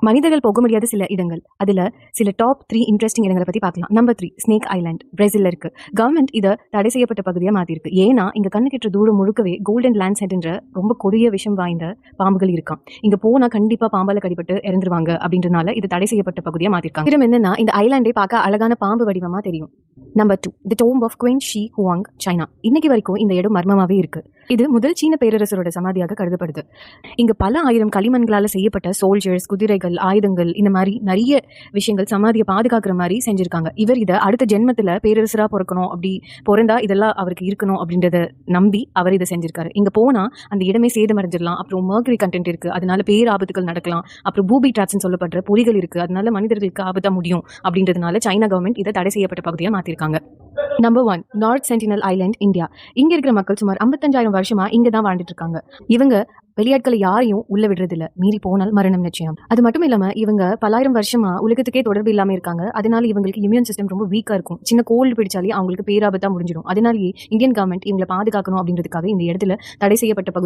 மனிதர்கள் போக முடியாத சில இடங்கள், அதுல சில டாப் 3 இன்ட்ரெஸ்டிங் இடங்களை பத்தி பார்க்கலாம். நம்பர் 3 ஸ்னேக் ஐலாண்ட், பிரேசில்ல இருக்கு. கவர்மெண்ட் இதை தடை செய்யப்பட்ட பகுதியா மாத்திருக்கு. ஏன்னா இங்க கண்ணு கெட்ட தூரம் முழுக்கவே கோல்டன் லேண்ட்ஸ்ஹெட் என்ற ரொம்ப கொடிய விஷம் வாய்ந்த பாம்புகள் இருக்காம். இங்க போனா கண்டிப்பா பாம்பால கடிபட்டு இறந்துருவாங்க அப்படின்றனால இது தடை செய்யப்பட்ட பகுதியா மாத்திருக்காங்க. இதுல என்னன்னா இந்த ஐலாண்டே பார்க்க அழகான பாம்பு வடிவமா தெரியும். Number 2 the tomb of queen Shi Huang, China. இன்னைக்கு வரைக்கும் இந்த இடம் மர்மமாவே இருக்கு. இது முதல் சீன பேரரசரோட சமாதியாக கருதப்படுது. இங்க பல ஆயிரம் களிமண்களால செய்யப்பட்ட சோல்ஜர்ஸ், குதிரைகள், ஆயுதங்கள், இந்த மாதிரி நிறைய விஷயங்கள் சமாதியை பாதுகாக்கிற மாதிரி செஞ்சிருக்காங்க. இவர் இதை அடுத்த ஜென்மத்துல பேரரசரா பிறக்கணும், அப்படி பிறந்தா இதெல்லாம் அவருக்கு இருக்கணும் அப்படின்றத நம்பி அவர் இதை செஞ்சிருக்காரு. இங்க போனா அந்த இடமே சேதமடைஞ்சிடலாம், அப்புறம் மர்க்கரி கண்டென்ட் இருக்கு, அதனால பேராபத்துகள் நடக்கலாம், அப்புறம் பூபி ட்ராப்ஸ்னு சொல்லப்படுற பொறிகள் இருக்கு, அதனால மனிதர்களுக்கு ஆபத்தா முடியும் அப்படின்றதுனால சைனா கவர்மெண்ட் இதை தடை செய்யப்பட்ட பகுதியா மாத்திருக்காங்க. Number 1 North Sentinel Island, India. இங்க இருக்கிற மக்கள் சுமார் 55,000 வருஷமா இங்க தான் வாழ்ந்துட்டு இருக்காங்க. இவங்க வெளியாட்களை யாரையும் உள்ள விடுறது இல்ல, மீறி போனால் மரணம் நிச்சயம். அது மட்டும் இல்லாம இவங்க பலாயிரம் வருஷமா உலகத்துக்கே தொடர்பு இல்லாம இருக்காங்க. அதனால இவங்களுக்கு இம்யூன் சிஸ்டம் ரொம்ப வீக்கா இருக்கும். சின்ன கோல்டு பிடிச்சாலே அவங்களுக்கு பேராபத்தா முடிஞ்சிடும். அதனாலேயே இந்தியன் கவர்மெண்ட் இவங்களை பாதுகாக்கணும் அப்படின்றதுக்காக இந்த இடத்துல தடை செய்யப்பட்ட பகுதி